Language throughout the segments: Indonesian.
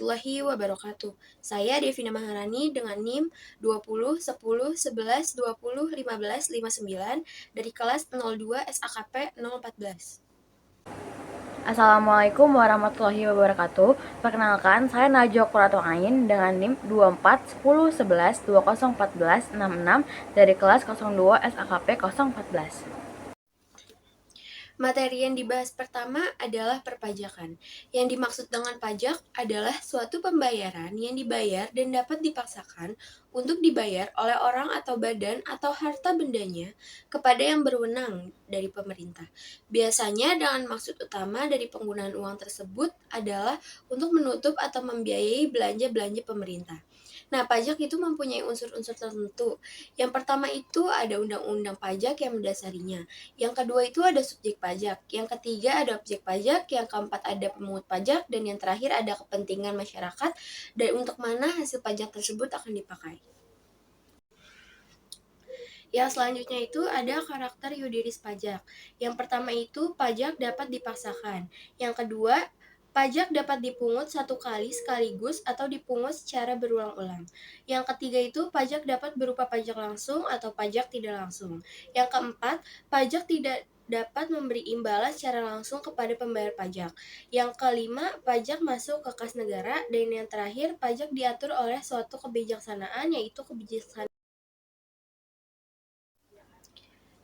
warahmatullahi wabarakatuh. Saya Devina Maharani dengan NIM 20 10 11 20 15 59 dari kelas 02 SAKP 014. Assalamualaikum warahmatullahi wabarakatuh. Perkenalkan, saya Najwa Quratul Ain dengan NIM 24 10 11 20 14 66 dari kelas 02 SAKP 014. Materi yang dibahas pertama adalah perpajakan. Yang dimaksud dengan pajak adalah suatu pembayaran yang dibayar dan dapat dipaksakan untuk dibayar oleh orang atau badan atau harta bendanya kepada yang berwenang dari pemerintah. Biasanya dengan maksud utama dari penggunaan uang tersebut adalah untuk menutup atau membiayai belanja-belanja pemerintah. Nah, pajak itu mempunyai unsur-unsur tertentu. Yang pertama itu ada undang-undang pajak yang mendasarinya. Yang kedua itu ada subjek pajak, yang ketiga ada objek pajak, yang keempat ada pemungut pajak, dan yang terakhir ada kepentingan masyarakat dan untuk mana hasil pajak tersebut akan dipakai. Yang selanjutnya itu ada karakter yudiris pajak. Yang pertama itu pajak dapat dipaksakan. Yang kedua, pajak dapat dipungut satu kali sekaligus atau dipungut secara berulang-ulang. Yang ketiga itu pajak dapat berupa pajak langsung atau pajak tidak langsung. Yang keempat, pajak tidak dapat memberi imbalan secara langsung kepada pembayar pajak. Yang kelima, pajak masuk ke kas negara. Dan yang terakhir, pajak diatur oleh suatu kebijaksanaan, yaitu kebijaksanaan.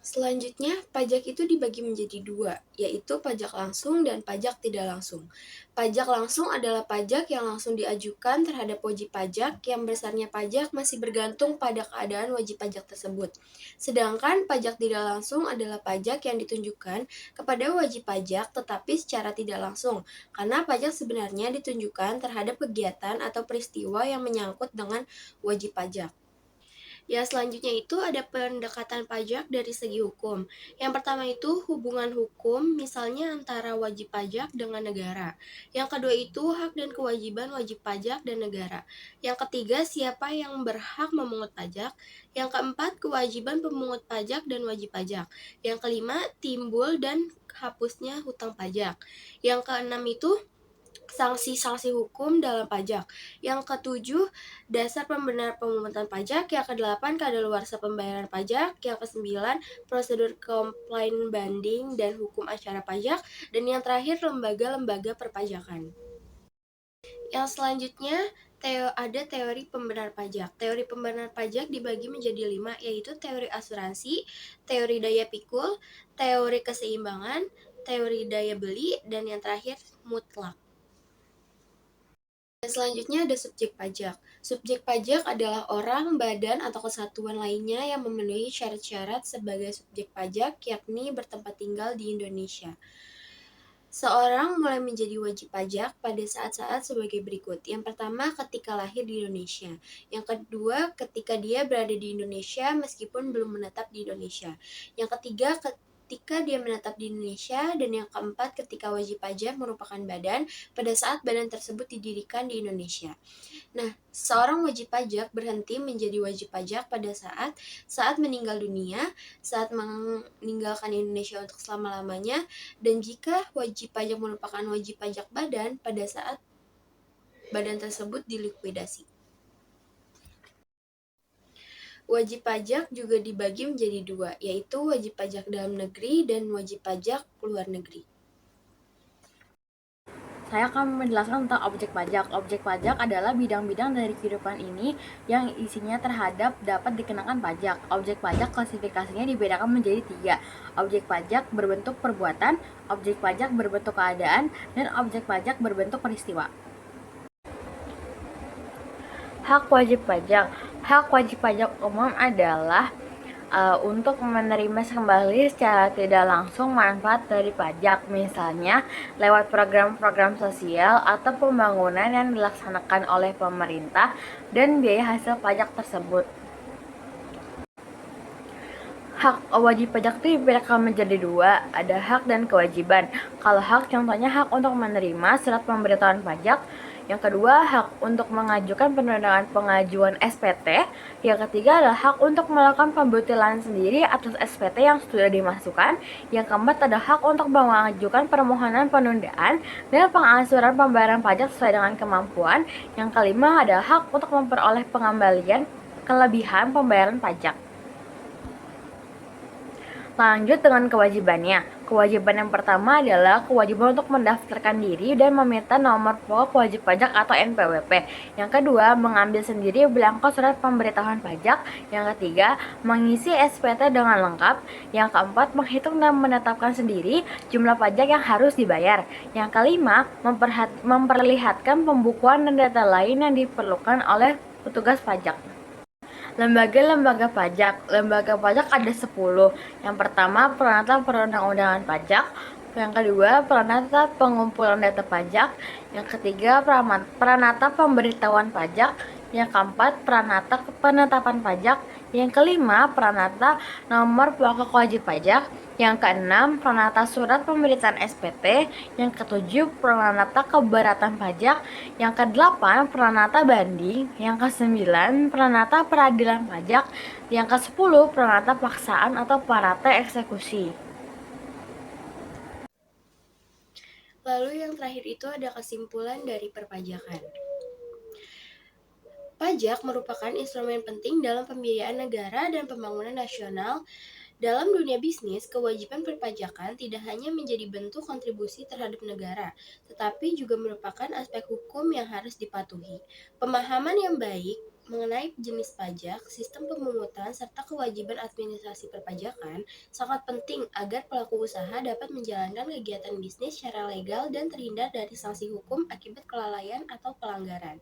Selanjutnya, pajak itu dibagi menjadi dua, yaitu pajak langsung dan pajak tidak langsung. Pajak langsung adalah pajak yang langsung diajukan terhadap wajib pajak yang besarnya pajak masih bergantung pada keadaan wajib pajak tersebut. Sedangkan pajak tidak langsung adalah pajak yang ditunjukkan kepada wajib pajak tetapi secara tidak langsung, karena pajak sebenarnya ditunjukkan terhadap kegiatan atau peristiwa yang menyangkut dengan wajib pajak. Ya, selanjutnya itu ada pendekatan pajak dari segi hukum. Yang pertama itu hubungan hukum, misalnya antara wajib pajak dengan negara. Yang kedua itu hak dan kewajiban wajib pajak dan negara. Yang ketiga, siapa yang berhak memungut pajak. Yang keempat, kewajiban pemungut pajak dan wajib pajak. Yang kelima, timbul dan hapusnya hutang pajak. Yang keenam itu sanksi-sanksi hukum dalam pajak. Yang ketujuh, dasar pembenaran pemungutan pajak. Yang kedelapan, kadaluarsa pembayaran pajak. Yang kesembilan, prosedur komplain banding dan hukum acara pajak. Dan yang terakhir, lembaga-lembaga perpajakan. Yang selanjutnya, ada teori pembenaran pajak. Teori pembenaran pajak dibagi menjadi 5, yaitu teori asuransi, teori daya pikul, teori keseimbangan, teori daya beli, dan yang terakhir, mutlak. Dan selanjutnya ada subjek pajak. Subjek pajak adalah orang, badan, atau kesatuan lainnya yang memenuhi syarat-syarat sebagai subjek pajak, yakni bertempat tinggal di Indonesia. Seorang mulai menjadi wajib pajak pada saat-saat sebagai berikut. Yang pertama, ketika lahir di Indonesia. Yang kedua, ketika dia berada di Indonesia meskipun belum menetap di Indonesia. Yang ketiga, ketika dia menetap di Indonesia. Dan yang keempat, ketika wajib pajak merupakan badan pada saat badan tersebut didirikan di Indonesia. Nah, seorang wajib pajak berhenti menjadi wajib pajak pada saat meninggal dunia, saat meninggalkan Indonesia untuk selama-lamanya, dan jika wajib pajak merupakan wajib pajak badan pada saat badan tersebut dilikuidasi. Wajib pajak juga dibagi menjadi dua, yaitu wajib pajak dalam negeri dan wajib pajak luar negeri. Saya akan menjelaskan tentang objek pajak. Objek pajak adalah bidang-bidang dari kehidupan ini yang isinya terhadap dapat dikenakan pajak. Objek pajak klasifikasinya dibedakan menjadi 3. Objek pajak berbentuk perbuatan, objek pajak berbentuk keadaan, dan objek pajak berbentuk peristiwa. Hak wajib pajak. Hak wajib pajak umum adalah untuk menerima kembali secara tidak langsung manfaat dari pajak, misalnya lewat program-program sosial atau pembangunan yang dilaksanakan oleh pemerintah dan biaya hasil pajak tersebut. Hak wajib pajak itu dibedakan menjadi 2, ada hak dan kewajiban. Kalau hak, contohnya hak untuk menerima surat pemberitahuan pajak Yang kedua, hak untuk mengajukan penundangan pengajuan SPT. Yang ketiga adalah hak untuk melakukan pembutilan sendiri atas SPT yang sudah dimasukkan. Yang keempat ada hak untuk mengajukan permohonan penundaan dan pengangsuran pembayaran pajak sesuai dengan kemampuan. Yang kelima ada hak untuk memperoleh pengembalian kelebihan pembayaran pajak. Lanjut dengan kewajibannya. Kewajiban yang pertama adalah kewajiban untuk mendaftarkan diri dan meminta nomor pokok wajib pajak atau NPWP. Yang kedua, mengambil sendiri belangko surat pemberitahuan pajak. Yang ketiga, mengisi SPT dengan lengkap. Yang keempat, menghitung dan menetapkan sendiri jumlah pajak yang harus dibayar. Yang kelima, memperlihatkan pembukuan dan data lain yang diperlukan oleh petugas pajak. Lembaga-lembaga pajak. Lembaga pajak ada 10. Yang pertama, Peranata Perundang-undangan Pajak. Yang kedua, Peranata Pengumpulan Data Pajak. Yang ketiga, Peranata Pemberitahuan Pajak. Yang keempat, Peranata Penetapan Pajak. Yang kelima, Peranata Nomor Pokok Wajib Pajak. Yang keenam, Peranata Surat Pemberitaan SPT. Yang ketujuh, Peranata Keberatan Pajak. Yang kedelapan, Peranata Banding. Yang kesembilan, Peranata Peradilan Pajak. Yang kesepuluh, Peranata Paksaan atau Parate Eksekusi. Lalu yang terakhir itu ada kesimpulan dari perpajakan. Pajak merupakan instrumen penting dalam pembiayaan negara dan pembangunan nasional. Dalam dunia bisnis, kewajiban perpajakan tidak hanya menjadi bentuk kontribusi terhadap negara, tetapi juga merupakan aspek hukum yang harus dipatuhi. Pemahaman yang baik mengenai jenis pajak, sistem pemungutan, serta kewajiban administrasi perpajakan sangat penting agar pelaku usaha dapat menjalankan kegiatan bisnis secara legal dan terhindar dari sanksi hukum akibat kelalaian atau pelanggaran.